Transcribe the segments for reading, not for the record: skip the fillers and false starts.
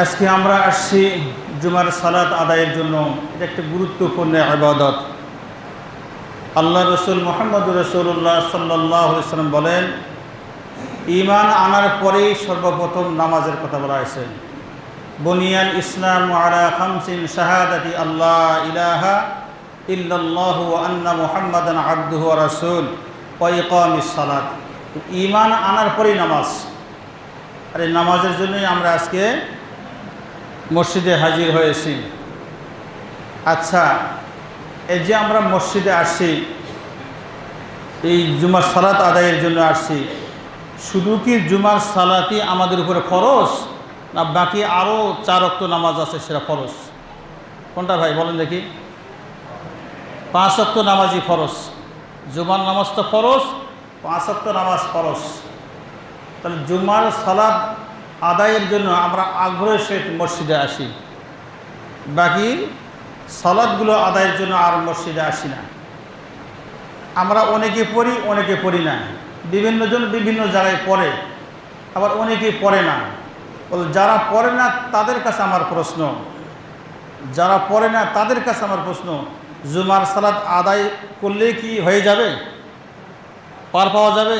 আজকে আমরা আসছি জুমার সালাত আদায়ের জন্য। এটা একটা গুরুত্বপূর্ণ ইবাদত। আল্লাহ রসুল মুহাম্মদুর রাসূলুল্লাহ সাল্লাল্লাহু আলাইহি ওয়াসাল্লাম বলেন, ঈমান আনার পরেই সর্বপ্রথম নামাজের কথা বলা হয়েছে। বুনিয়াল ইসলাম আলা খামসিন শাহাদাতি আল্লাহ ইলাহা ইল্লাল্লাহু ওয়া আন্না মুহাম্মাদান আবদুহু ওয়া রাসূল ওয়া ইকামিস সালাত। ঈমান আনার পরেই নামাজ। আর এই নামাজের জন্যই আমরা আজকে মসজিদে হাজির হয়েছি। আচ্ছা, এই যে আমরা মসজিদে আসছি, এই জুমার সালাত আদায়ের জন্য আসছি, শুধু কি জুমার সালাতই আমাদের উপরে ফরজ, না বাকি আরও 4 ওয়াক্ত নামাজ আছে সেটা ফরজ? কোনটা ভাই বলেন দেখি? 5 ওয়াক্ত নামাজই ফরজ। জুমার নামাজ তো ফরজ, 5 ওয়াক্ত নামাজ ফরজ। তাহলে জুমার সালাত আদায়ের জন্য আমরা আগ্রহের সহিত মসজিদে আসি, বাকি সালাতগুলো আদায়ের জন্য আর মসজিদে আসি না। আমরা অনেকে পড়ি, অনেকে পড়ি না। বিভিন্ন জন বিভিন্ন জায়গায় পড়ে, আবার অনেকেই পড়ে না। যারা পড়ে না তাদের কাছে আমার প্রশ্ন, যারা পড়ে না তাদের কাছে আমার প্রশ্ন, জুমার সালাত আদায় করলে কি হয়ে যাবে? পার পাওয়া যাবে?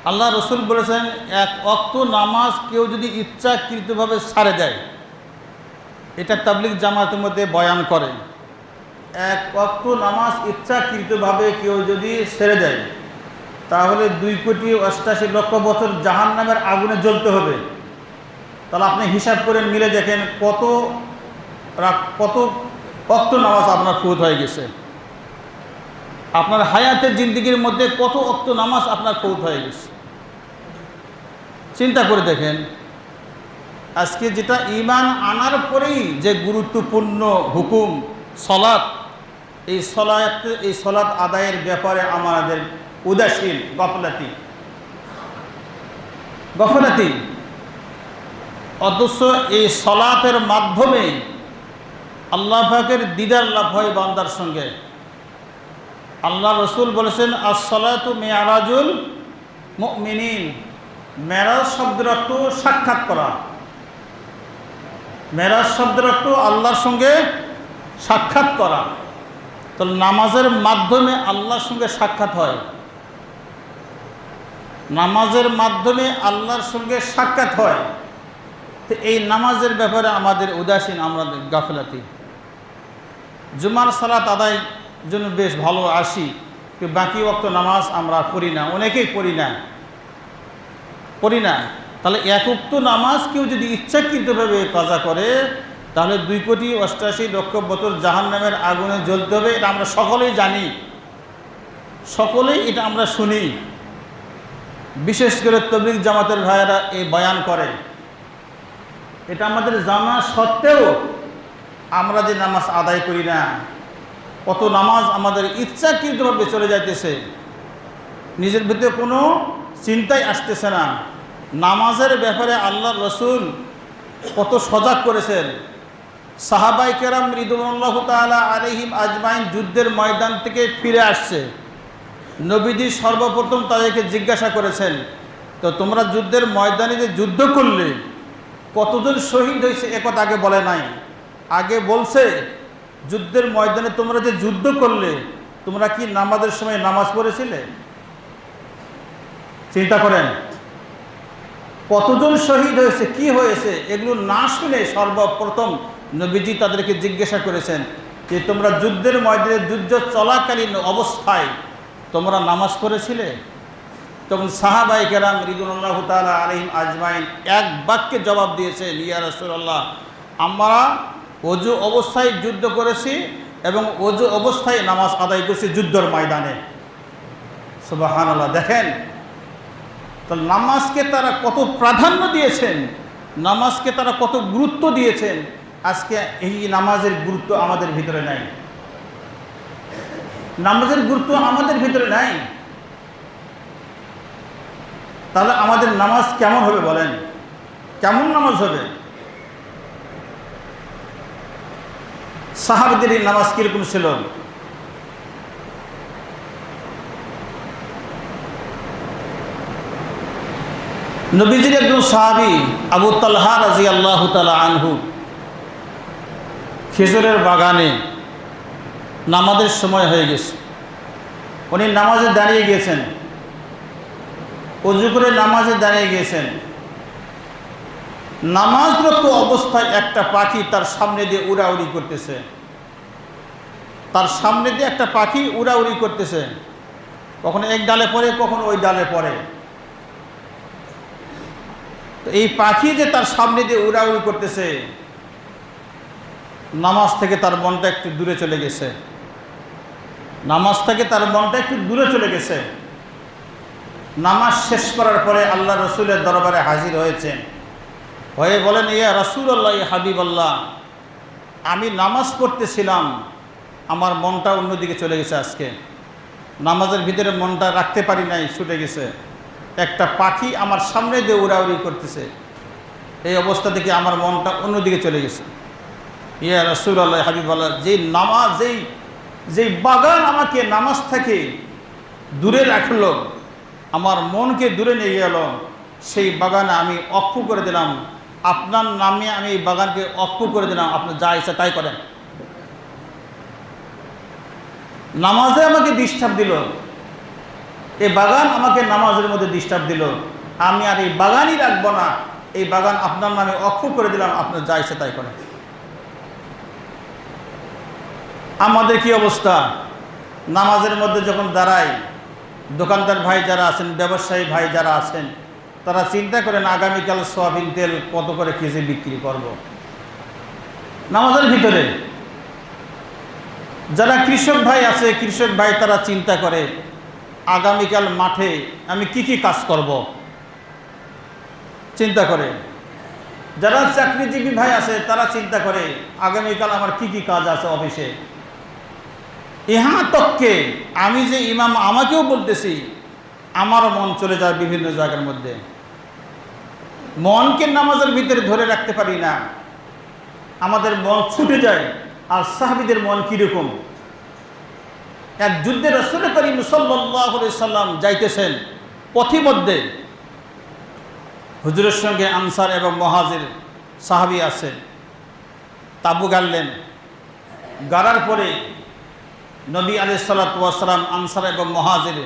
আল্লাহ রসুল বলেছেন, 1 ওয়াক্ত নামাজ কেউ যদি ইচ্ছাকৃতভাবে ছাড়ে দেয়, এটা তাবলীগ জামাতের মধ্যে বয়ান করে, 1 ওয়াক্ত নামাজ ইচ্ছাকৃতভাবে কেউ যদি ছেড়ে দেয়, তাহলে 2,88,00,000 বছর জাহান্নামের আগুনে জ্বলতে হবে। তাহলে আপনি হিসাব করে মিলে দেখেন কত ওয়াক্ত নামাজ আপনার ফৌত হয়ে গেছে। আপনার হায়াতের জিন্দেগির মধ্যে কত ওয়াক্ত নামাজ আপনার ফৌত হয়ে গেছে, চিন্তা করে দেখেন। আজকে যেটা ঈমান আনার পরেই যে গুরুত্বপূর্ণ হুকুম সালাত, এই সালাত আদায়ের ব্যাপারে আমাদের উদাসীন, গফলাতি। অথচ এই সালাতের মাধ্যমে আল্লাহ পাকের দিদার লাভ হয় বান্দার সঙ্গে। আল্লাহ রসুল বলেছেন, আস-সালাতু মি'রাজুল মুমিনিন। মেরাজ শব্দের অর্থ সাক্ষাৎ করা। মেরাজ শব্দের অর্থ আল্লাহর সঙ্গে সাক্ষাৎ করা। তো নামাজের মাধ্যমে আল্লাহর সঙ্গে সাক্ষাৎ হয়। নামাজের মাধ্যমে আল্লাহর সঙ্গে সাক্ষাৎ হয়। তো এই নামাজের ব্যাপারে আমাদের উদাসীন, আমাদের গাফলাতি। জুমার সালাত আদায় জন্য বেশ ভালো আসি, কিন্তু বাকি ওয়াক্ত নামাজ আমরা পড়ি না, অনেকেই পড়ি না। তাহলে 1 ওয়াক্ত নামাজ কেউ যদি ইচ্ছাকৃতভাবে কাজা করে, তাহলে 2,88,00,000 বছর জাহান্নামের আগুনে জ্বলতে হবে। এটা আমরা সকলেই জানি, সকলেই এটা আমরা শুনি। বিশেষ করে তাবলীগ জামাতের ভাইয়েরা এই বয়ান করে। এটা আমাদের জানা সত্ত্বেও আমরা যে নামাজ আদায় করি না, কত নামাজ আমাদের ইচ্ছাকৃতভাবে চলে যাইতেছে, নিজের ভিতরে কোনো চিন্তাই আসতেছে না। নামাজের ব্যাপারে আল্লাহ রসুল কত সজাগ করেছেন। সাহাবায়ে কেরাম রিদওয়ানুল্লাহু তাআলা আলাইহিম আজমাইন যুদ্ধের ময়দান থেকে ফিরে আসছে। নবীজি সর্বপ্রথম তাদেরকে জিজ্ঞাসা করেছেন, তো তোমরা যুদ্ধের ময়দানে যে যুদ্ধ করলে কতজন শহীদ হয়েছে এ কথা আগে বলে নাই। আগে বলছে, যুদ্ধের ময়দানে তোমরা যে যুদ্ধ করলে, তোমরা কি নামাজের সময় নামাজ পড়েছিলে? চিন্তা করেন কতজন শহীদ হয়েছে, কি হয়েছে, এগুলো না শুনে সর্বপ্রথম নবীজি তাদেরকে জিজ্ঞাসা করেছেন যে তোমরা যুদ্ধের ময়দানে যুদ্ধ চলাকালীন অবস্থায় তোমরা নামাজ পড়েছিলে? তখন সাহাবায়ে কেরাম রিদওয়ানুল্লাহু তাআলা আলাইহিম আজমাইন এক বাক্যে জবাব দিয়েছেন, ইয়া রাসূলুল্লাহ, আমরা ওযু অবস্থায় যুদ্ধ করেছি এবং ওযু অবস্থায় নামাজ আদায় করেছি যুদ্ধের ময়দানে। সুবহানাল্লাহ। দেখেন তো নামাজকে তারা কত প্রাধান্য দিয়েছেন, নামাজকে তারা কত গুরুত্ব দিয়েছেন। আজকে এই নামাজের গুরুত্ব আমাদের ভিতরে নাই, নামাজের গুরুত্ব আমাদের ভিতরে নাই। তাহলে আমাদের নামাজ কেমন হবে বলেন? কেমন নামাজ হবে? সাহাবাদের এই নামাজ কিরকম ছিল? নবীজির একজন সাহাবী আবু তালহা রাদিয়াল্লাহু তাআলা আনহু খেজুরের বাগানে নামাজের সময় হয়ে গেছে। উনি নামাজে দাঁড়িয়ে গিয়েছেন, ওযু করে নামাজে দাঁড়িয়ে গিয়েছেন। নামাজরত অবস্থায় একটা পাখি তার সামনে দিয়ে উড়াউড়ি করতেছে, তার সামনে দিয়ে একটা পাখি উড়াউড়ি করতেছে, কখনো এক ডালে পড়ে কখনো ওই ডালে পড়ে। তো এই পাখি যে তার সামনে দিয়ে উড়াউড়ি করতেছে, নামাজ থেকে তার মনটা একটু দূরে চলে গেছে, নামাজ থেকে তার মনটা একটু দূরে চলে গেছে। নামাজ শেষ করার পরে আল্লাহ রসুলের দরবারে হাজির হয়েছেন, হয়ে বলেন, ইয়া রাসূলুল্লাহ, ইয়া হাবিবাল্লাহ, আমি নামাজ পড়তেছিলাম, আমার মনটা অন্যদিকে চলে গেছে। আজকে নামাজের ভিতরে মনটা রাখতে পারি নাই, ছুটে গেছে। একটা পাখি আমার সামনে দিয়ে উড়াউড়ি করতেছে, এই অবস্থা থেকে আমার মনটা অন্যদিকে চলে গেছে। ইয়া রাসূলুল্লাহ, হাবিবাল্লাহ, যেই বাগান আমাকে নামাজ থেকে দূরে রাখলো, আমার মনকে দূরে নিয়ে গেল, সেই বাগানে আমি অক্ষ করে দিলাম, আপনার নামে আমি এই বাগানকে অক্ষ করে দিলাম, আপনি যা ইচ্ছা তাই করেন। নামাজে আমাকে ডিস্টার্ব দিল, এই বাগান আমাকে নামাজের মধ্যে ডিস্টার্ব দিল, আমি আর এই বাগানই রাখবো না, এই বাগান আপনার নামে অক্ষ করে দিলাম, আপনার যা ইচ্ছা তাই করেন। আমাদের কি অবস্থা? নামাজের মধ্যে যখন দাঁড়াই, দোকানদার ভাই যারা আছেন, ব্যবসায়ী ভাই যারা আছেন, তারা চিন্তা করেন আগামীকাল সয়াবিন তেল কত করে কেজি বিক্রি করব। নামাজের ভিতরে যারা কৃষক ভাই আছে, কৃষক ভাই তারা চিন্তা করে আগামীকাল মাঠে আমি কি কি কাজ করব, চিন্তা করে। যারা চাকরিজীবী ভাই আছে তারা চিন্তা করে আগামীকাল আমার কি কি কাজ আছে অফিসে। ইহা তককে আমি যে ইমাম, আমাকেও বলতেছি, আমারও মন চলে যায় বিভিন্ন জায়গার মধ্যে, মনকে নামাজের ভিতরে ধরে রাখতে পারি না, আমাদের মন ছুটে যায়। আর সাহাবীদের মন কীরকম? এক যুদ্ধে রাসূল করিম সাল্লাল্লাহু আলাইহি সাল্লাম যাইতেছেন, পথিমধ্যে হুজুরের সঙ্গে আনসার এবং মুহাজির সাহাবী আছেন, তাবু গাড়লেন। গাড়ার পরে নবী আলাইহিস সালাতু ওয়াস সালাম আনসার এবং মুহাজির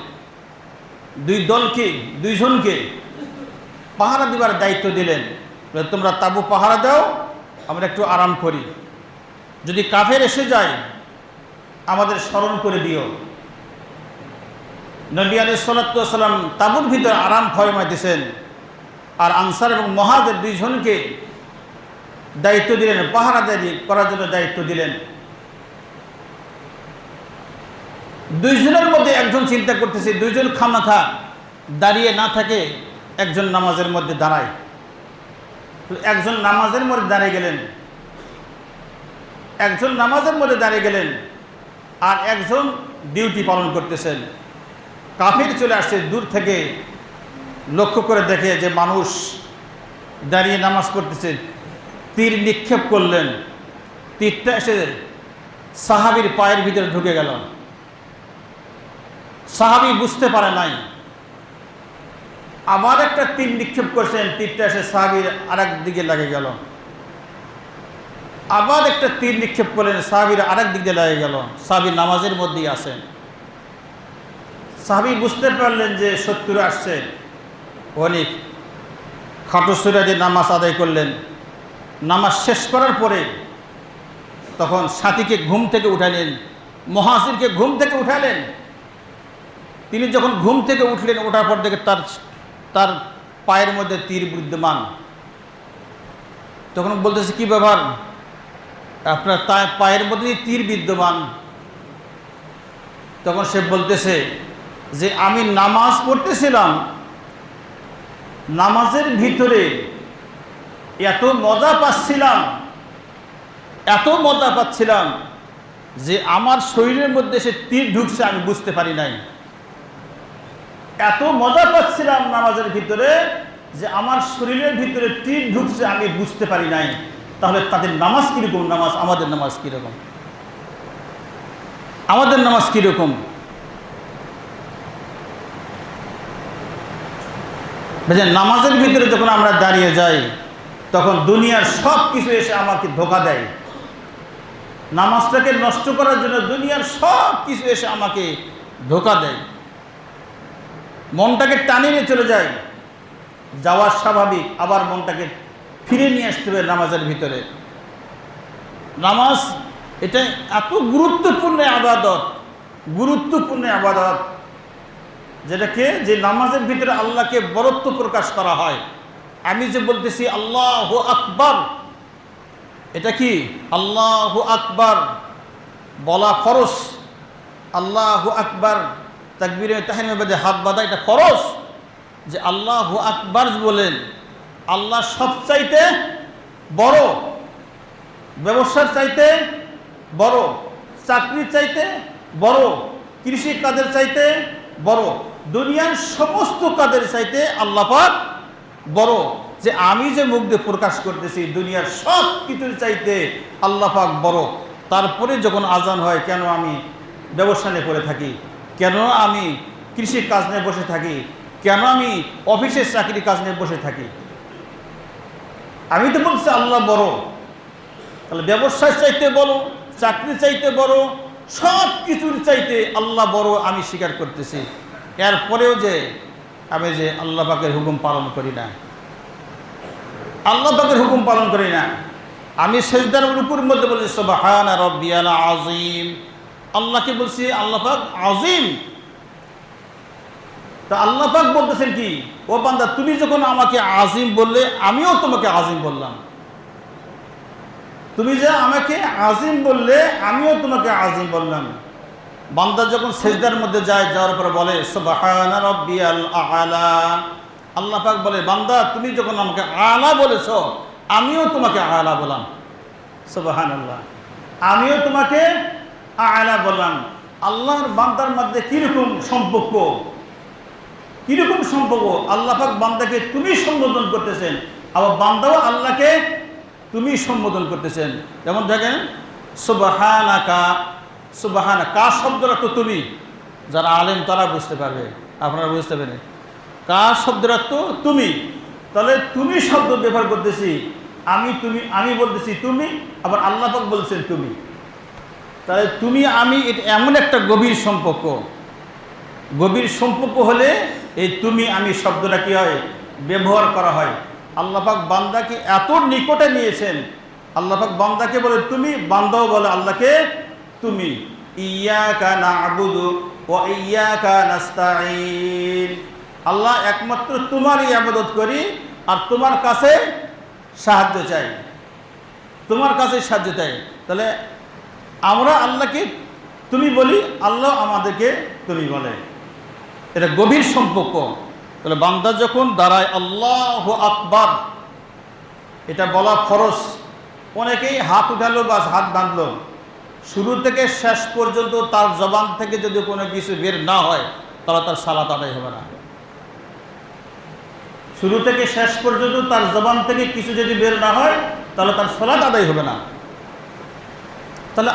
দুইজনকে পাহারা দিবার দায়িত্ব দিলেন, তোমরা তাবু পাহারা দাও, আমরা একটু আরাম করি, যদি কাফের এসে যায় আমাদের স্মরণ করে দিও। নবী আলাইহিস সালাতু ওয়াস সালাম তাবুর ভিতরে আরাম ফরমাইতেছেন, আর আনসার এবং মুহাজির দুইজনকে দায়িত্ব দিলেন, পাহারাদারি করার জন্য দায়িত্ব দিলেন। দুইজনের মধ্যে একজন চিন্তা করতেছে, দুইজন খামাখা দাঁড়িয়ে না থাকে, একজন নামাজের মধ্যে দাঁড়ায়। একজন নামাজের মধ্যে দাঁড়িয়ে গেলেন, একজন নামাজের মধ্যে দাঁড়িয়ে গেলেন, আর একজন ডিউটি পালন করতেছেন। কাফির চলে আসছে, দূর থেকে লক্ষ্য করে দেখে যে মানুষ দাঁড়িয়ে নামাজ পড়তেছে, তীর নিক্ষেপ করলেন, তীরটা এসে সাহাবীর পায়ের ভিতরে ঢুকে গেল। সাহাবী বুঝতে পারে নাই, আবার একটা তীর নিক্ষেপ করছেন, তীরটা এসে সাহাবীর আরেক দিকে লেগে গেল। আবার একটা তীর নিক্ষেপ করলেন, সাহাবীর আরেক দিকে লেগে গেল। সাহাবী নামাজের মধ্যেই আছেন। সাহাবী বুঝতে পারলেন যে শত্রু আসছে, অনেক খাটো সুরা দিয়ে নামাজ আদায় করলেন। নামাজ শেষ করার পরে তখন সাথীকে ঘুম থেকে উঠালেন, মুহাজিরকে ঘুম থেকে উঠালেন। তিনি যখন ঘুম থেকে উঠলেন, ওঠার পর থেকে তার পায়ের মধ্যে তীর বিদ্যমান। তখন বলতেছে, কি ব্যাপার, আপনার পায়ের মধ্যে তীর বিদ্যমান? তখন সে বলতেছে যে আমি নামাজ পড়তেছিলাম, নামাজের ভিতরে এত মজা পাচ্ছিলাম যে আমার শরীরের মধ্যে সে তীর ঢুকছে, আমি বুঝতে পারি নাই। এত মজা পাচ্ছিলাম নামাজের ভিতরে যে আমার শরীরের ভিতরে তীর ঢুকছে, আমি বুঝতে পারি নাই। তাহলে তাদের নামাজ কীরকম? আমাদের নামাজ কীরকম? আমাদের নামাজ কীরকম? বুঝলেন, নামাজের ভিতরে যখন আমরা দাঁড়িয়ে যাই তখন দুনিয়ার সব কিছু এসে আমাকে ধোঁকা দেয়। নামাজটাকে নষ্ট করার জন্য দুনিয়ার সব কিছু এসে আমাকে ধোঁকা দেয়, মনটাকে টানিয়ে নিয়ে চলে যায়। যাওয়া স্বাভাবিক, আবার মনটাকে ফিরে নিয়ে আসতে হবে নামাজের ভিতরে। নামাজ এটা এত গুরুত্বপূর্ণ ইবাদত, গুরুত্বপূর্ণ ইবাদত, যেটাকে যে নামাজের ভিতরে আল্লাহকে বরত্ব প্রকাশ করা হয়। আমি যে বলতেছি আল্লাহু আকবার, এটা কি আল্লাহু আকবার বলা ফরজ। আল্লাহু আকবার তাকবীরে তাহরিমের বাদে হাত বাঁধা এটা ফরজ। যে আল্লাহু আকবার বলেন, আল্লাহ সবচাইতে বড়, ব্যবসার চাইতে বড়, চাকরির চাইতে বড়, কৃষি কাজের চাইতে বড়, দুনিয়ার সমস্ত কাজের চাইতে আল্লাহ পাক বড়। যে আমি যে মুখ দিয়ে প্রকাশ করতেছি দুনিয়ার সব কিছুর চাইতে আল্লাহ পাক বড়। তারপরে যখন আজান হয়, কেন আমি ব্যবসা নিয়ে পড়ে থাকি, কেন আমি কৃষি কাজ নিয়ে বসে থাকি, কেন আমি অফিসের চাকরি কাজ নিয়ে বসে থাকি? আমি তো বলছি আল্লাহ বড়। তাহলে ব্যবসার চাইতে বড়, চাকরি চাইতে বড়, সব কিছুর চাইতে আল্লাহ বড় আমি স্বীকার করতেছি। এরপরেও যে আমি যে আল্লাহ পাকের হুকুম পালন করি না, আল্লাহ পাকের হুকুম পালন করি না, আমি সেজদার রুকুর মধ্যে বলছি সুবহানা রাব্বিয়াল আযীম, আল্লাহকে বলছি আল্লাহ পাক আযীম। তা আল্লাহ পাক বলতেছেন কি, ও বান্দা তুমি যখন আমাকে আযীম বললে আমিও তোমাকে আযীম বললাম। তুমি যে আমাকে আযীম বললে আমিও তোমাকে আযীম বললাম। বান্দা যখন সেজদার মধ্যে যায়, যাওয়ার পর বলে সুবহানা রাব্বিয়াল আ'লা, আল্লাহ পাক বলে বান্দা তুমি যখন আমাকে আলা বলেছো আমিও তোমাকে আলা বললাম। সুবহানাল্লাহ, আমিও তোমাকে আলা বললাম। আল্লাহর বান্দার মধ্যে কিরকম সম্পর্ক, কিরকম সম্পর্ক! আল্লাহ পাক বান্দাকে তুমি সম্বোধন করতেছেন, আবার বান্দাও আল্লাহকে তুমি সম্বোধন করতেছেন। যেমন দেখেন সুবহানাকা, সুবহানা কা শব্দটা তো তুমি, যারা আলেম তারা বুঝতে পারবে, আপনারা বুঝতে পারেন কা শব্দটা তো তুমি। তাহলে তুমি শব্দ ব্যবহার করতেছি, আমি তুমি, আমি বলতেছি তুমি, আবার আল্লাহ পাক বলছেন তুমি। তাহলে তুমি আমি এটা এমন একটা গভীর সম্পর্ক। গভীর সম্পর্ক হলে এই তুমি আমি শব্দটা কি হয়, ব্যবহার করা হয়। আল্লাহ পাক বান্দাকে এত নিকটে নিয়েছেন, আল্লাহ পাক বান্দাকে বলে তুমি, বান্দাও বলে আল্লাহকে তুমি। ইয়াকা না'বুদু ওয়া ইয়াকা নাস্তাঈন, আল্লাহ একমাত্র তোমারই ইবাদত করি আর তোমার কাছে সাহায্য চাই, তোমার কাছে সাহায্য চাই। তাহলে আমরা আল্লাহকে তুমি বলি, আল্লাহ আমাদেরকে তুমি বলে, এটা গভীর সম্পর্ক। তাহলে বান্দা যখন দাঁড়ায় আল্লাহু আকবার, এটা বলা ফরজ। অনেকেই হাত উঠালো বা হাত বাঁধলো, শুরু থেকে শেষ পর্যন্ত তার জবান থেকে যদি কোনো কিছু বের না হয় তাহলে তার সালাত আদায় হবে না। শুরু থেকে শেষ পর্যন্ত তার জবান থেকে কিছু যদি বের না হয় তাহলে তার সালাত আদায় হবে না। তাহলে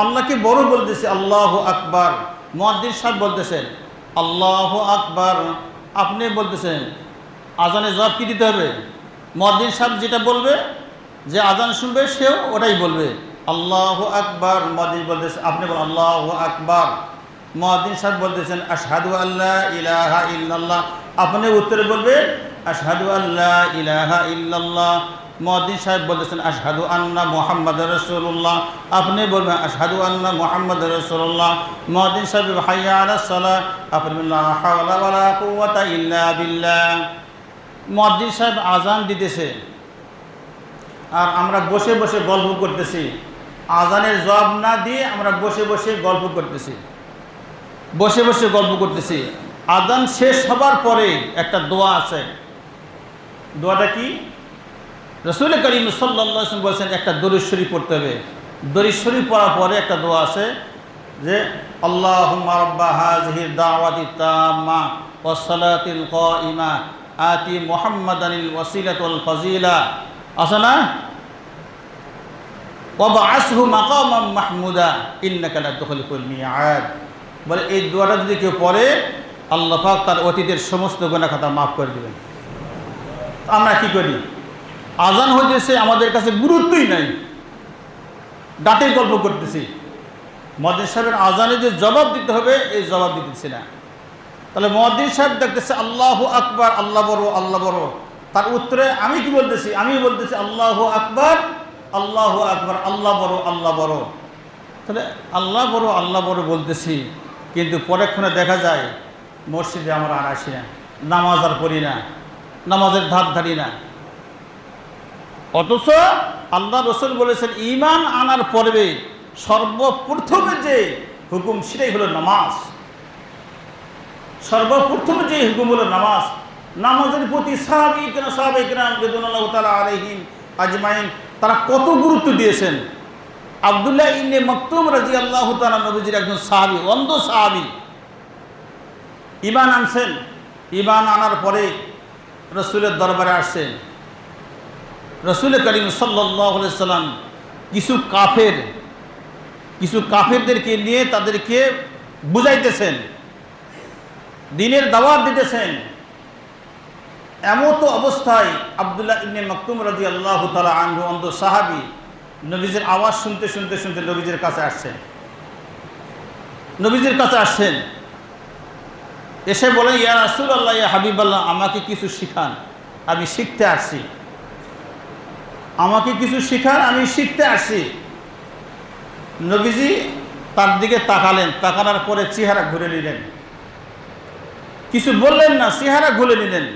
আল্লাহকে বড় বলতেছে আল্লাহু আকবার। মুয়াজ্জিন সাহেব বলতেছেন আল্লাহু আকবার, আপনি বলতেছেন আজানে জবাব কি দিতে হবে? মুয়াজ্জিন সাহেব যেটা বলবে, যে আজান শুনবে সেও ওটাই বলবে আল্লাহু আকবার। মুয়াজ্জিন বলতেছে, আপনি বলেন আল্লাহু আকবার। মুয়াজ্জিন সাহেব বলতেছেন আশহাদু আল্লা ইলাহা ইল্লাল্লাহ, আপনি উত্তরে বলবে আশহাদু আল্লা ইলাহা ইল্লাল্লাহ। মুয়াজ্জিন সাহেব বলতেছেন আশহাদু আন্না মুহাম্মাদুর রাসূলুল্লাহ, আপনি বলবেন আশহাদু আন্না মুহাম্মাদুর রাসূলুল্লাহ। মুয়াজ্জিন সাহেব হাইয়া আলাস সালাহ, আপনি বলবেন লা হাওলা ওয়ালা কুওয়াতা ইল্লা বিল্লাহ। মুয়াজ্জিন সাহেব আজান দিতেছে আর আমরা বসে বসে গল্প করতেছি, আজানের জবাব না দিয়ে আমরা বসে বসে গল্প করতেছি, বসে বসে গল্প করতেছি। আজান শেষ হবার পরে একটা দোয়া আছে। দোয়াটা কি? রাসূল করিম সাল্লাল্লাহু আলাইহি ওয়াসাল্লাম বলেছেন একটা দরুদ শরীফ পড়তে হবে। দরুদ শরীফ পড়ার পরে একটা দোয়া আছে যে আল্লাহুম্মা রাব্বা হাযিহিদ দাওয়াতি তাম্মা ওয়াস সালাতিল কাইমা আতি মুহাম্মাদানিল ওয়াসিলাতুল ফাজিলা, আছে না? ওয়াবআসহু মাকামান মাহমুদা ইন্নাকা লা তুখলিফুল মিআদ। বলে এই দোয়াটা যদি কেউ পড়ে আল্লাহ পাক তার অতীতের সমস্ত গুনাহ খাতা মাফ করে দেবেন। আমরা কি করি? আজান হইতেছে, আমাদের কাছে গুরুত্বই নাই, ডাটে গল্প করতেছি। মুয়াজ্জিন সাহেবের আজানে যে জবাব দিতে হবে এই জবাব দিতেছি না। তাহলে মুয়াজ্জিন সাহেব দেখতেছে আল্লাহু আকবার, আল্লাহ বড়, আল্লাহ বড়। তার উত্তরে আমি কি বলতেছি? আমি বলতেছি আল্লাহু আকবার, আল্লাহু আকবার, আল্লাহ বড়, আল্লাহ বড়। তাহলে আল্লাহ বড়, আল্লাহ বড় বলতেছি, কিন্তু পরেক্ষণে দেখা যায় মসজিদে আমরা আর আসি না, নামাজ আর পড়ি না, নামাজের ধার ধারি না। অথচ আল্লাহ রসুল বলেছেন ঈমান আনার পর্বে সর্বপ্রথমে যে হুকুম সেটাই হলো নামাজ। সর্বপ্রথমে যে হুকুম হলো নামাজ। নামাজের প্রতি সাহাবায়ে কেরাম রাদিয়াল্লাহু তাআলা আলাইহিম আজমাইন তারা কত গুরুত্ব দিয়েছেন। আব্দুল্লাহ ইবনে মাকতুম রাদিয়াল্লাহু তাআলা নবীজির একজন সাহাবী, অন্ধ সাহাবী, ঈমান আনছেন। ঈমান আনার পরে রসুলের দরবারে আসছেন। রসুল করিম সাল্লাল্লাহু আলাইহি সাল্লাম কিছু কাফেরদেরকে নিয়ে তাদেরকে বুঝাইতেছেন, দ্বীনের দাওয়াত দিতেছেন। এমতো অবস্থায় আব্দুল্লাহ ইবনে মাকতুম রাদিয়াল্লাহু তাআলা আনহু, অন্ধ সাহাবী, নবীজির আওয়াজ শুনতে শুনতে শুনতে নবীজির কাছে আসছেন। এসে বলেন, ইয়া রাসূলুল্লাহ, ইয়া হাবিবাল্লাহ, আমাকে কিছু শিখান, আমি শিখতে আসছি। আমাকে কিছু শিখান, আমি শিখতে আসছি। নবীজি তার দিকে তাকালেন, তাকানোর পরে চেহারা ঘুরে নিলেন, কিছু বললেন না, চেহারা ঘুরে নিলেন,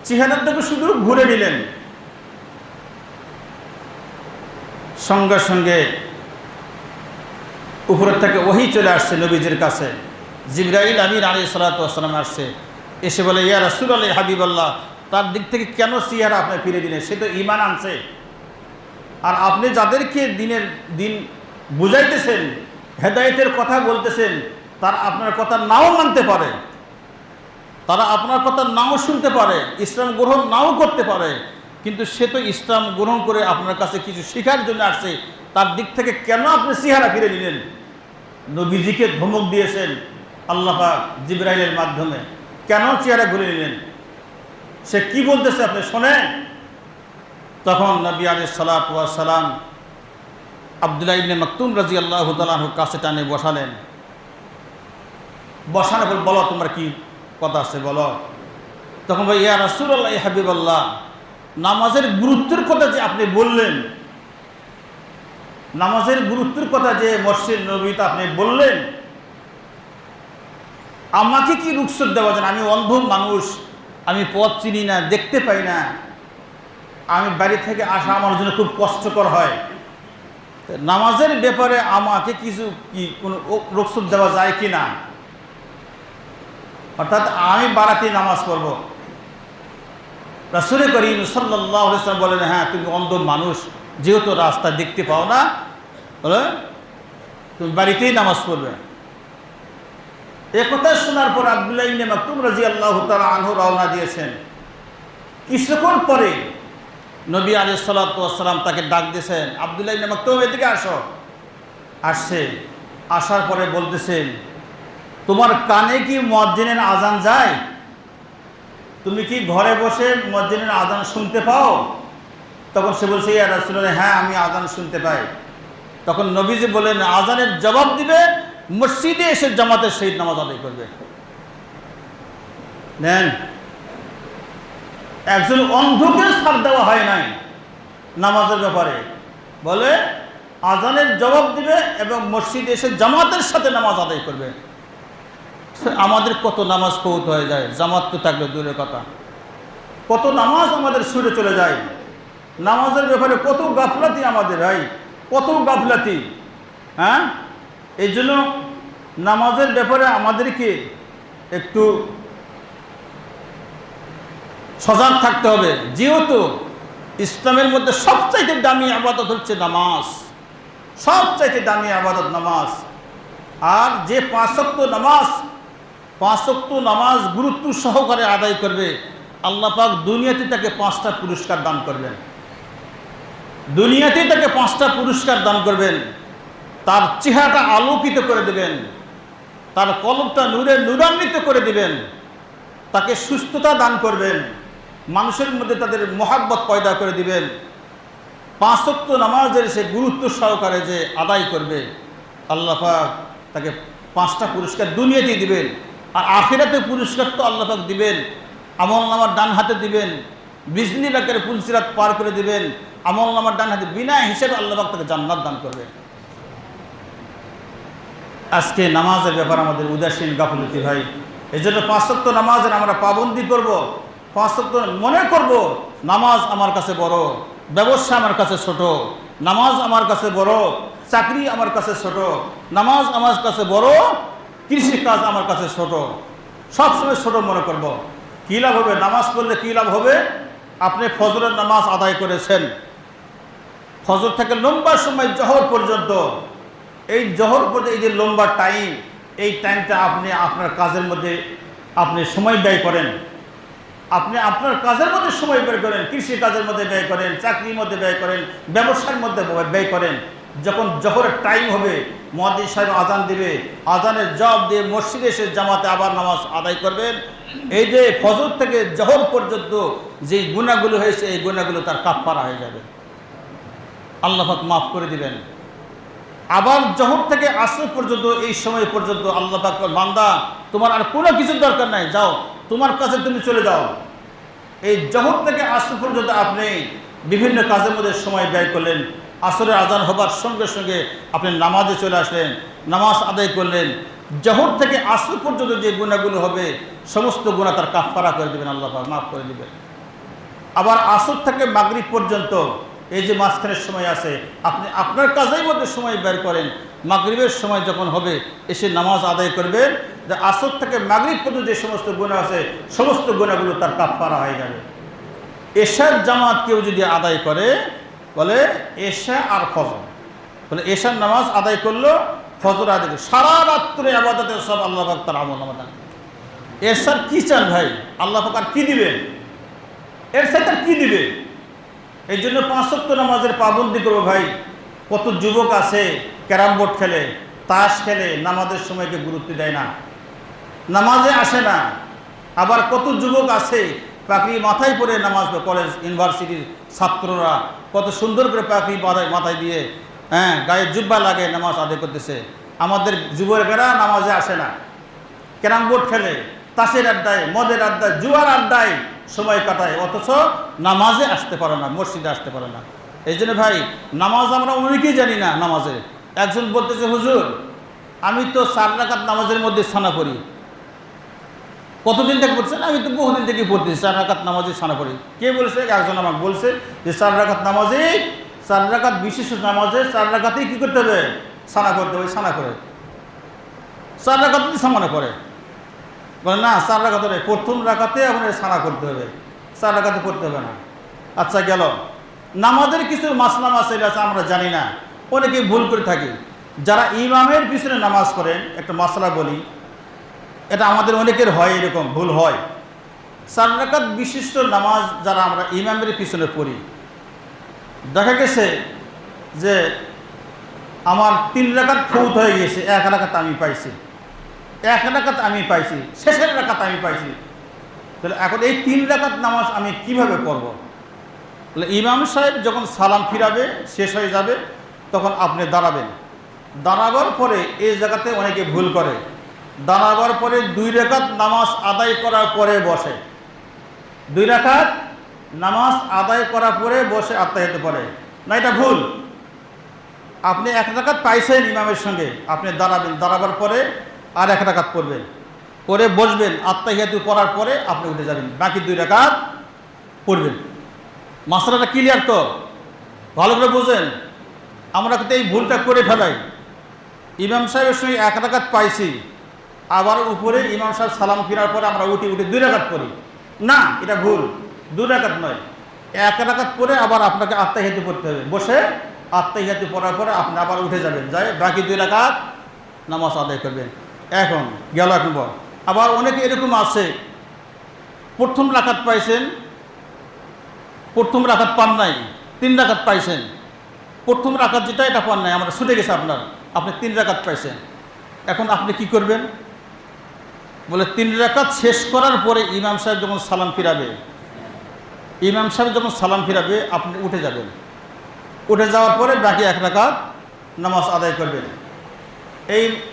চেহারার দিকে শুধু ঘুরে নিলেন। সঙ্গে সঙ্গে উপরের থেকে ওহী চলে আসছে নবীজির কাছে। জিবরাইল আমিন আলাইহিস সালাতু ওয়াস সালাম আসছে, এসে বলে, ইয়া রাসূলুল্লাহ, ইয়া হাবিবাল্লাহ, তার দিক থেকে কেন চেহারা আপনি ফিরে দিলেন? সে তো ঈমান আনছে। আর আপনি যাদেরকে দিন বুঝাইতেছেন, হেদায়েতের কথা বলতেছেন, তারা আপনার কথা নাও মানতে পারে, তারা আপনার কথা নাও শুনতে পারে, ইসলাম গ্রহণ নাও করতে পারে, কিন্তু সে তো ইসলাম গ্রহণ করে আপনার কাছে কিছু শেখার জন্য আসছে। তার দিক থেকে কেন আপনি চেহারা ফিরে দিলেন? নবীজিকে ধমক দিয়েছেন আল্লাহ পাক জিবরাইলের মাধ্যমে, কেন চেহারা ঘুরে নিলেন? সে কি বলতেছে আপনি শোনেন। তখন নবী আলাইহিস সালাতু ওয়াস সালাম আব্দুল্লাহ ইবনে মাকতুম রাদিয়াল্লাহু তাআলা আনহুর কাছে টানে বসালেন। বসানোর পর, বলো তোমার কি কথা আছে বলো। তখন বলে, ইয়া রাসূলুল্লাহ, ইয়া হাবিবাল্লাহ, নামাজের গুরুত্বের কথা যে আপনি বললেন, নামাজের গুরুত্বের কথা যে মসজিদ নববীতে আপনি বললেন, আমাকে কি রুখসত দেওয়া যায়? আমি অন্ধ মানুষ, আমি পথ চিনি না, দেখতে পাই না, আমি বাড়ি থেকে আসা আমার জন্য খুব কষ্টকর হয়। নামাজের ব্যাপারে আমাকে কোনো রুখসত দেওয়া যায় কি না? অর্থাৎ আমি বাড়াতে নামাজ পড়ব। রাসূল করিম সাল্লাল্লাহু আলাইহি ওয়াসাল্লাম বলেন, হ্যাঁ, তুমি অন্ধ মানুষ, যেহেতু রাস্তা দেখতে পাও না, বলে তুমি বাড়িতেই নামাজ পড়বে। একথা শোনার পর আব্দুল্লাহ ইবনে মাকতুম রাদিয়াল্লাহু তাআলা আনহু রওনা দিয়েছেন। কিছুক্ষণ পরে নবী আলাইহিস সালাতু ওয়াস সালাম তাকে ডাক দিয়েছেন, আব্দুল্লাহ ইবনে মাকতুম, এদিকে আসো। আসছে, আসার পরে বলতেছেন, তোমার কানে কি মুয়াজ্জিনের আজান যায়? তুমি কি ঘরে বসে মুয়াজ্জিনের আজান শুনতে পাও? তখন সে বলছে, ইয়া রাসূলুল্লাহ, হ্যাঁ, আমি আজান শুনতে পাই। তখন নবীজি বলেন, আজানের জবাব দিবে, মসজিদে এসে জামাতের সহিত নামাজ আদায় করবে। নেন, একজন অন্ধকে ছাড় দেওয়া হয় নাই নামাজের ব্যাপারে, বলে আজানের জবাব দিবে এবং মসজিদে এসে জামাতের সাথে নামাজ আদায় করবে। আমাদের কত নামাজ ফৌত হয়ে যায়, জামাত তো থাকলে দূরের কথা, কত নামাজ আমাদের ছুটে চলে যায়। নামাজের ব্যাপারে কত গাফলাতি আমাদের হয়, কত গাফলাতি। হ্যাঁ, এই জন্য নামাজের ব্যাপারে আমাদেরকে একটু সজাগ থাকতে হবে। যেহেতু ইসলামের মধ্যে সবচাইতে দামি ইবাদত হচ্ছে নামাজ, সবচাইতে দামি ইবাদত নামাজ। আর যে 5 ওয়াক্ত নামাজ গুরুত্ব সহকারে আদায় করবে, আল্লাহ পাক দুনিয়াতে তাকে 5টা পুরস্কার দান করবেন। দুনিয়াতে তাকে 5টা পুরস্কার দান করবেন, তার চেহারাটা আলোকিত করে দেবেন। তার কলবটা নূরে নূরান্বিত করে দিবেন, তাকে সুস্থতা দান করবেন, মানুষের মধ্যে তাদের মহাব্বত পয়দা করে দিবেন। 5 ওয়াক্ত নামাজের সে গুরুত্ব সহকারে যে আদায় করবে, আল্লাহ পাক তাকে 5টা পুরস্কার দুনিয়াতেই দিবেন, আর আখিরাতে পুরস্কার তো আল্লাহ পাক দিবেন। আমলনামার ডান হাতে দিবেন, বিজলি রাকের পুলসিরাত পার করে দিবেন। আমলনামার ডান হাতে বিনা হিসেবে আল্লাহ পাক তাকে জান্নাত দান করবে। আজকে নামাজের ব্যাপার আমাদের উদাসীন গাফলতি ভাই। এই জন্য 5 ওয়াক্ত নামাজের আমরা পাবন্দি করব। 5 ওয়াক্ত মনে করব নামাজ আমার কাছে বড়, ব্যবসা আমার কাছে ছোট, নামাজ আমার কাছে বড়, চাকরি আমার কাছে ছোট, নামাজ আমার কাছে বড়, কৃষিকাজ আমার কাছে ছোট। সবসময় ছোট মনে করব। কী লাভ হবে? নামাজ পড়লে কী লাভ হবে? আপনি ফজরের নামাজ আদায় করেছেন, ফজর থেকে লম্বা সময় জহর পর্যন্ত, এই জহর পর্যন্ত এই যে লম্বা টাইম, এই টাইমটা আপনি আপনার কাজের মধ্যে আপনি সময় ব্যয় করেন, আপনি আপনার কাজের মধ্যে সময় ব্যয় করেন, কৃষি কাজের মধ্যে ব্যয় করেন, চাকরির মধ্যে ব্যয় করেন, ব্যবসার মধ্যে ব্যয় করেন। যখন জহরের টাইম হবে, মুয়াজ্জিন সাহেব আজান দিবে, আজানের জবাব দিয়ে মসজিদে এসে জামাতে আবার নামাজ আদায় করবেন। এই যে ফজর থেকে জহর পর্যন্ত যে গুনাহগুলো হয়েছে, এই গুনাহগুলো তার কাফফারা হয়ে যাবে, আল্লাহ পাক মাফ করে দিবেন। আবার জহর থেকে আসর পর্যন্ত এই সময় পর্যন্ত আল্লাহ পাক বান্দা তোমার আর কোনো কিছুর দরকার নাই, যাও তোমার কাছে তুমি চলে যাও। এই জহর থেকে আসর পর্যন্ত আপনি বিভিন্ন কাজের মধ্যে সময় ব্যয় করলেন, আসরের আজান হবার সঙ্গে সঙ্গে আপনি নামাজে চলে আসলেন, নামাজ আদায় করলেন। জহর থেকে আসর পর্যন্ত যে গুনাহগুলো হবে সমস্ত গুনাহ তার কাফফারা করে দেবেন, আল্লাহ পাক মাফ করে দেবেন। আবার আসর থেকে মাগরিব পর্যন্ত এই যে মাঝখানের সময় আছে, আপনি আপনার কাজের মধ্যে সময় বের করেন, মাগরিবের সময় যখন হবে এসে নামাজ আদায় করবেন, যে আসর থেকে মাগরিব পর্যন্ত যে সমস্ত গুনাহ আছে সমস্ত গুনাহগুলো তার কাফফারা হয়ে যাবে। এশার জামাত কেউ যদি আদায় করে, বলে এশা আর ফজর, বলে এশার নামাজ আদায় করলো, ফজর আদায় করলো, সারা রাত্রে ইবাদতের সব আল্লাহ পাক তার আমলনামা দান। এশার কি চান ভাই? আল্লাহ পাক আর কি দিবেন? এর সাথে আর কি দিবে? এই জন্য 5 ওয়াক্ত নামাজের পাবন্দি করবো ভাই। কত যুবক আছে ক্যারাম বোর্ড খেলে, তাস খেলে, নামাজের সময়কে গুরুত্ব দেয় না, নামাজে আসে না। আবার কত যুবক আছে পাগড়ি মাথায় পরে নামাজ, কলেজ ইউনিভার্সিটির ছাত্ররা কত সুন্দর করে পাগড়ি মাথায় দিয়ে গায়ে জুব্বা লাগে নামাজ আদায় করতেছে। আমাদের যুবকেরা নামাজে আসে না, ক্যারাম বোর্ড খেলে, তাসের আড্ডায়, মদের আড্ডায়, জুয়ার আড্ডায় সময় কাটায়, অথচ নামাজে আসতে পারে না, মসজিদে আসতে পারে না। এই জন্য ভাই নামাজ আমরা অনেকেই জানি না। নামাজে একজন বলতেছে, হুজুর আমি তো 4 রাকাত নামাজের মধ্যে সানা পড়ি। কতদিন থেকে পড়ছেন? আমি তো বহুদিন থেকে পড়তেছি 4 রাকাত নামাজে সানা পড়ি। কে বলেছে? একজন আমাকে বলছে যে 4 রাকাত নামাজে, 4 রাকাত বিশেষ নামাজে 4 রাকাতেই কী করতে হবে? সানা করতে হবে। সানা করে 4 রাকাতই সামানা করে, বলে না 4 রাকাত নয়, প্রথম রাকাতে আপনার সানা করতে হবে, 4 রাকাতে পড়তে হবে না। আচ্ছা গেল, নামাজের কিছু মাসলা মাসাইল আছে আমরা জানি না, অনেকে ভুল করে থাকি। যারা ইমামের পিছনে নামাজ পড়েন, একটা মাসলা বলি, এটা আমাদের অনেকের হয়, এরকম ভুল হয়। 4 রাকাত বিশিষ্ট নামাজ যারা আমরা ইমামের পিছনে পড়ি, দেখা গেছে যে আমার 3 রাকাত ফৌত হয়ে গেছে, 1 রাকাত আমি পাইছি, 1 রাকাত আমি পাইছি, শেষের রাকাত আমি পাইছি। তাহলে এখন এই 3 রাকাত নামাজ আমি কিভাবে পড়ব? তাহলে ইমাম সাহেব যখন সালাম ফিরাবে, শেষ হয়ে যাবে, তখন আপনি দাঁড়াবেন। দাঁড়াবার পরে এই জায়গাতে অনেকে ভুল করে, দাঁড়াবার পরে 2 রাকাত নামাজ আদায় করার পরে বসে, 2 রাকাত নামাজ আদায় করার পরে বসে আত্তাহিয়াত পড়ে না, এটা ভুল। আপনি 1 রাকাত পাইছেন ইমামের সঙ্গে, আপনি দাঁড়াবেন, দাঁড়াবার পরে আর 1 রাকাত পড়বেন, পরে বসবেন, আত্তাহিয়াতু পড়ার পরে আপনি উঠে যাবেন, বাকি 2 রাকাত পড়বেন। মাসলাটা ক্লিয়ার তো? ভালো করে বুঝেন। আমরা কিন্তু এই ভুলটা করে ফেলাই। ইমাম সাহেবের সঙ্গে 1 রাকাত পাইছি, আবার উপরে ইমাম সাহেব সালাম ফিরার পরে আমরা উঠে 2 রাকাত পড়ি, না, এটা ভুল। 2 রাকাত নয়, 1 রাকাত পরে আবার আপনাকে আত্তাহিয়াতু পড়তে হবে, বসে আত্তাহিয়াতু পড়ার পরে আপনি আবার উঠে যাবেন, যাই বাকি 2 রাকাত নামাজ আদায় করবেন। এখন গেল 1 নম্বর। আবার অনেকে এরকম আছে, প্রথম রাকাত পাইছেন, প্রথম রাকাত পান নাই, 3 রাকাত পাইছেন, প্রথম রাকাত যেটা এটা পান নাই, আমরা ছুটে গেছে আপনার, আপনি 3 রাকাত পাইছেন। এখন আপনি কি করবেন? বলে 3 রাকাত শেষ করার পরে ইমাম সাহেব যখন সালাম ফিরাবে, আপনি উঠে যাবেন। উঠে যাওয়ার পরে বাকি 1 রাকাত নামাজ আদায় করবেন।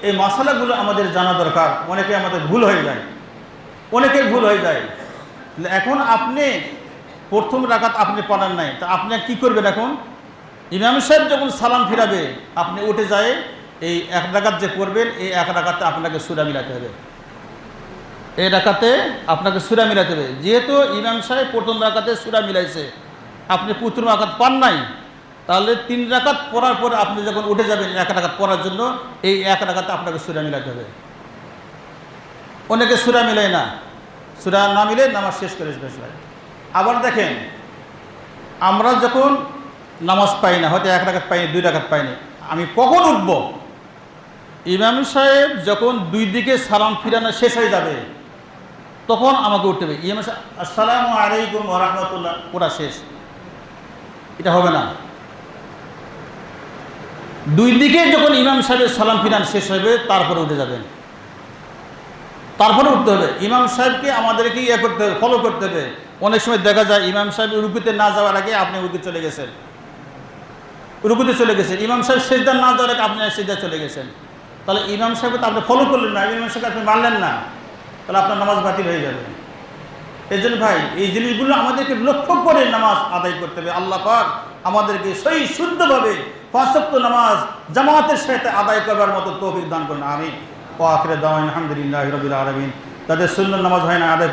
এই মশালাগুলো আমাদের জানা দরকার। অনেকে আমাদের ভুল হয়ে যায়, এখন আপনি প্রথম রাকাত আপনি পড়ার নাই, তা আপনি কি করবেন? এখন ইমাম সাহেব যখন সালাম ফিরাবে আপনি উঠে যায় এই 1 রাকাত যে পড়বেন, এই 1 রাকাতে আপনাকে সূরা মিলাতে হবে। যেহেতু ইমাম সাহেব প্রথম রাকাতে সূরা মিলাইছে, আপনি প্রথম রাকাত পান নাই, তাহলে 3 রাকাত পড়ার পরে আপনি যখন উঠে যাবেন 1 রাকাত পড়ার জন্য, এই 1 রাকাতে আপনাকে সূরা মিলাতে হবে। অনেকে সূরা মিলায় না, সূরা না মিলে নামাজ শেষ করে ফেলে। আবার দেখেন, আমরা যখন নামাজ পাই না, হয়তো 1 রাকাত পাইনি, 2 রাকাত পাইনি, আমি কখন উঠব? ইমাম সাহেব যখন 2 দিকে সালাম ফিরানো শেষ হয়ে যাবে তখন আমাকে উঠতে হবে। ইমাম সাহেব আসসালামু আলাইকুম ওয়া রাহমাতুল্লাহ পড়া শেষ, এটা হবে না। 2 দিকে যখন ইমাম সাহেবের সালাম ফিরান শেষ হবে তারপরে উঠে যাবেন, তারপরে উঠতে হবে। ইমাম সাহেবকে আমাদেরকে করতে হবে, ফলো করতে হবে। অনেক সময় দেখা যায় ইমাম সাহেব রুকুতে না যাওয়ার আগে আপনি রুকুতে চলে গেছেন, ইমাম সাহেব সিজদা না যাওয়ার আগে আপনি সিজদা চলে গেছেন, তাহলে ইমাম সাহেবকে তো আপনি ফলো করলেন না, ইমাম সাহেবকে আপনি মানলেন না, তাহলে আপনার নামাজ বাতিল হয়ে যাবে। এই জন্য ভাই, এই জিনিসগুলো আমাদেরকে লক্ষ্য করে নামাজ আদায় করতে হবে। আল্লাহ পাক আমাদেরকে সহি শুদ্ধভাবে 5 ওয়াক্ত নামাজ জামাতের সাথে আদায় করবার মতো তৌফিক দান করুন। আমিন। ওয়া আখিরু দাওয়ানা আলহামদুলিল্লাহি রাব্বিল আলামিন। তাদের সুন্নাত নামাজ হয় না আদায়